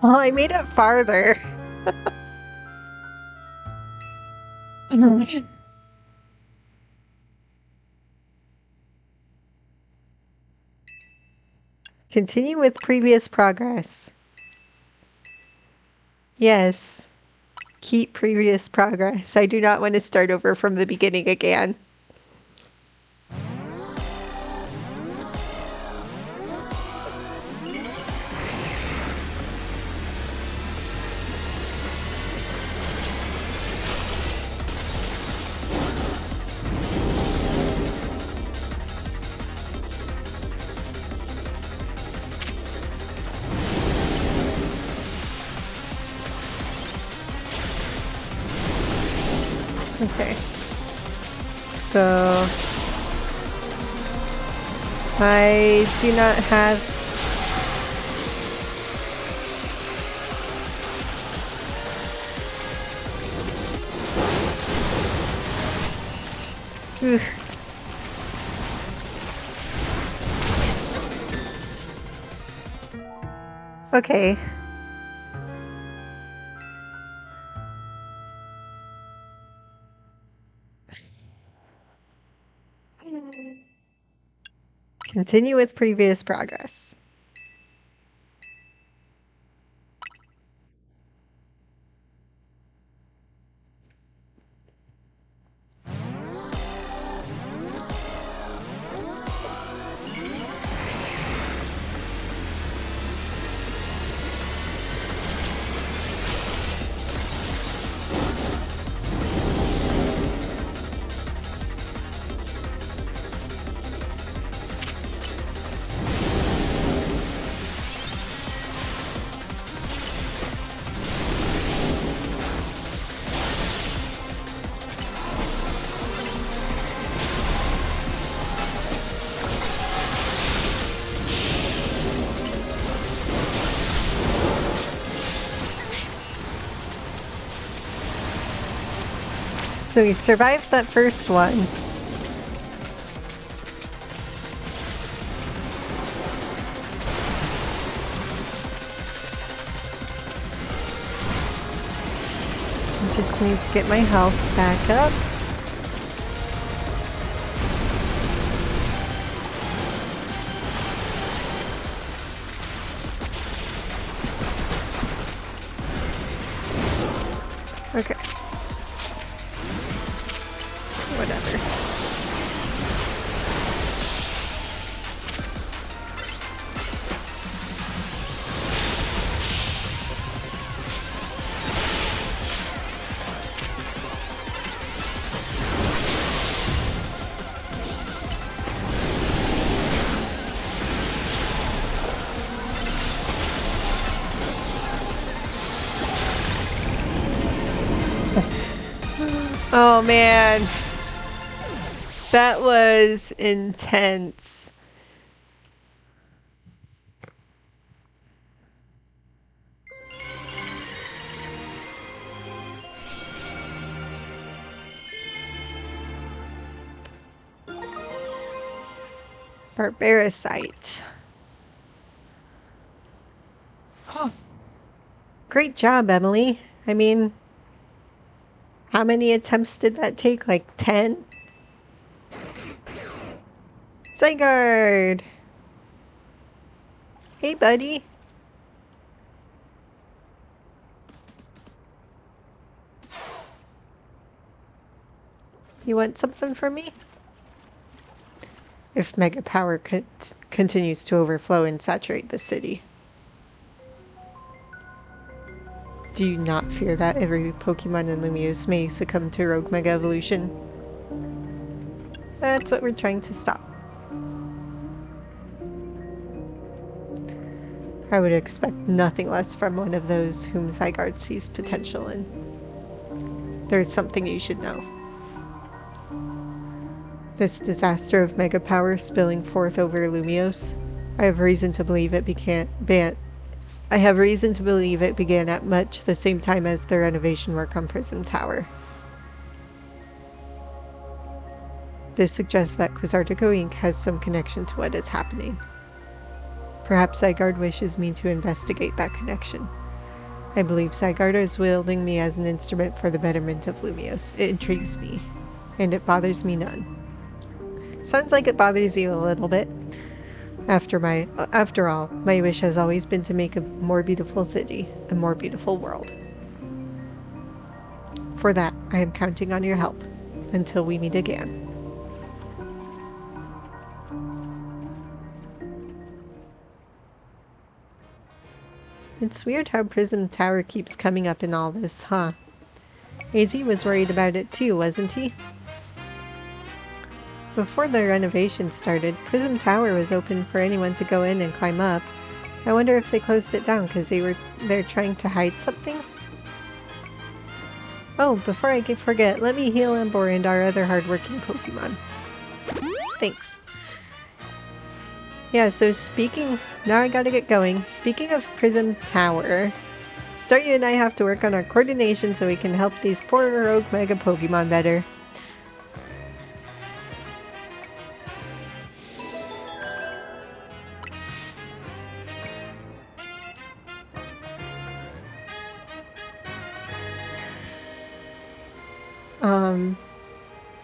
Well, I made it farther. Continue with previous progress. Yes. Keep previous progress. I do not want to start over from the beginning again. Okay. So I do not have Ugh. Okay. Continue with previous progress. So we survived that first one. I just need to get my health back up. Okay. Whatever. Oh man. That was intense. Barbaricite. Oh, great job, Emily. I mean, how many attempts did that take? Like 10? Zygarde! Hey, buddy. You want something from me? If Mega Power continues to overflow and saturate the city. Do you not fear that every Pokemon in Lumiose may succumb to Rogue Mega Evolution? That's what we're trying to stop. I would expect nothing less from one of those whom Zygarde sees potential in. There's something you should know. This disaster of Mega Power spilling forth over Lumiose, I have reason to believe it began at much the same time as the renovation work on Prism Tower. This suggests that Quizartico Inc. has some connection to what is happening. Perhaps Zygarde wishes me to investigate that connection. I believe Zygarde is wielding me as an instrument for the betterment of Lumiose. It intrigues me, and it bothers me none. Sounds like it bothers you a little bit. After all, my wish has always been to make a more beautiful city, a more beautiful world. For that, I am counting on your help, until we meet again. It's weird how Prism Tower keeps coming up in all this, huh? AZ was worried about it too, wasn't he? Before the renovation started, Prism Tower was open for anyone to go in and climb up. I wonder if they closed it down because they're trying to hide something? Oh, before I forget, let me heal Emboar and our other hardworking Pokemon. Thanks. Yeah, so now I gotta get going. Speaking of Prism Tower, Staryu and I have to work on our coordination so we can help these poor rogue Mega Pokemon better.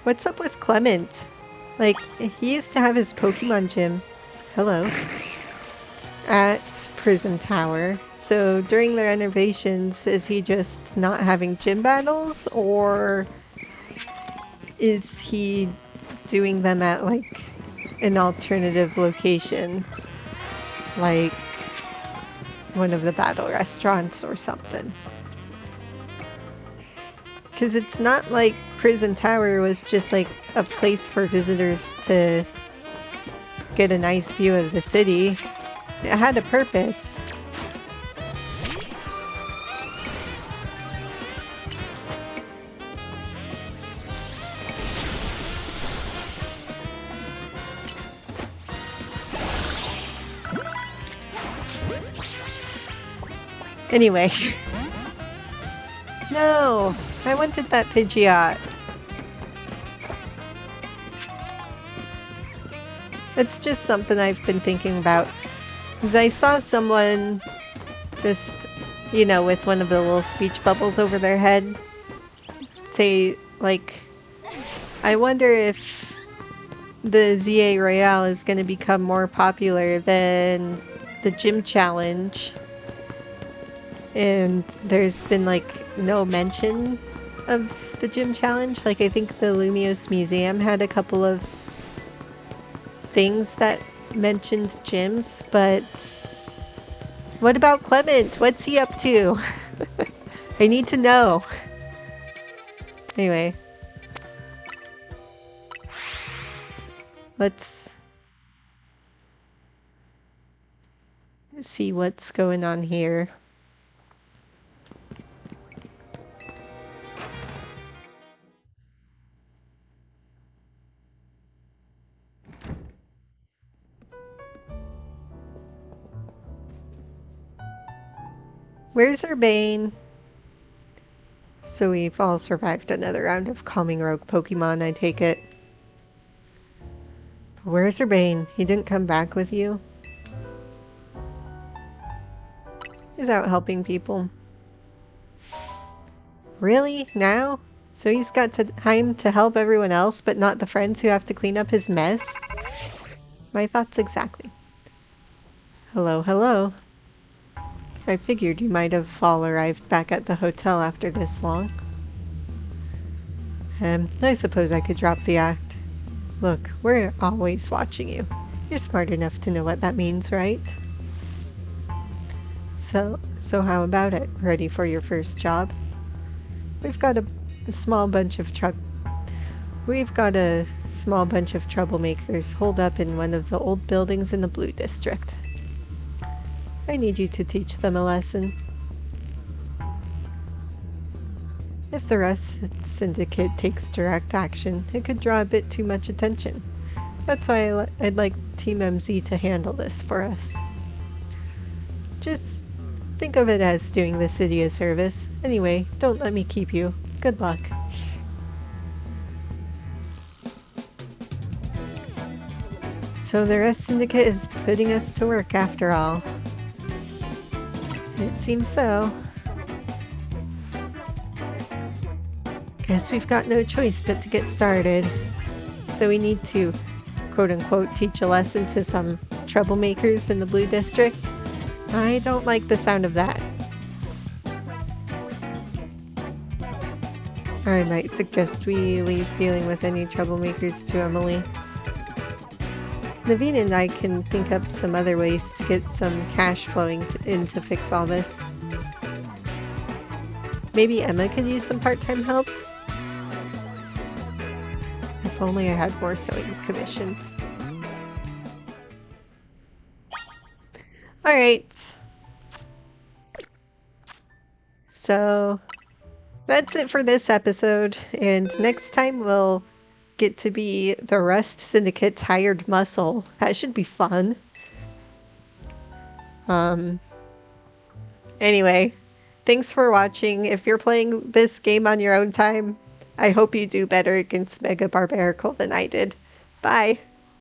What's up with Clement? Like, he used to have his Pokemon gym. Hello. At Prism Tower. So during the renovations, is he just not having gym battles, or is he doing them at like an alternative location? Like one of the battle restaurants or something? Because it's not like Prism Tower was just like a place for visitors to get a nice view of the city. It had a purpose. Anyway. No! I wanted that Pidgeot. It's just something I've been thinking about. Because I saw someone just, you know, with one of the little speech bubbles over their head say, like, I wonder if the ZA Royale is going to become more popular than the gym challenge. And there's been, like, no mention of the gym challenge. Like, I think the Lumiose Museum had a couple of things that mentioned gyms, but what about Clement? What's he up to? I need to know. Anyway. Let's see what's going on here. Where's Urbane? So we've all survived another round of calming rogue Pokemon, I take it. Where's Urbane? He didn't come back with you? He's out helping people. Really? Now? So he's got time to help everyone else, but not the friends who have to clean up his mess? My thoughts exactly. Hello, hello. I figured you might have all arrived back at the hotel after this long. I suppose I could drop the act. Look, we're always watching you. You're smart enough to know what that means, right? So how about it? Ready for your first job? We've got a small bunch of troublemakers holed up in one of the old buildings in the Blue District. I need you to teach them a lesson. If the Rust Syndicate takes direct action, it could draw a bit too much attention. That's why I'd like Team MZ to handle this for us. Just think of it as doing the city a service. Anyway, don't let me keep you. Good luck. So the Rust Syndicate is putting us to work after all. It seems so. Guess we've got no choice but to get started. So we need to, quote-unquote, teach a lesson to some troublemakers in the Blue District. I don't like the sound of that. I might suggest we leave dealing with any troublemakers to Emily. Naveen and I can think up some other ways to get some cash flowing in to fix all this. Maybe Emma could use some part-time help? If only I had more sewing commissions. Alright. So that's it for this episode, and next time we'll get to be the Rust Syndicate's hired muscle. That should be fun. Anyway, thanks for watching. If you're playing this game on your own time, I hope you do better against Mega Barbaracle than I did. Bye!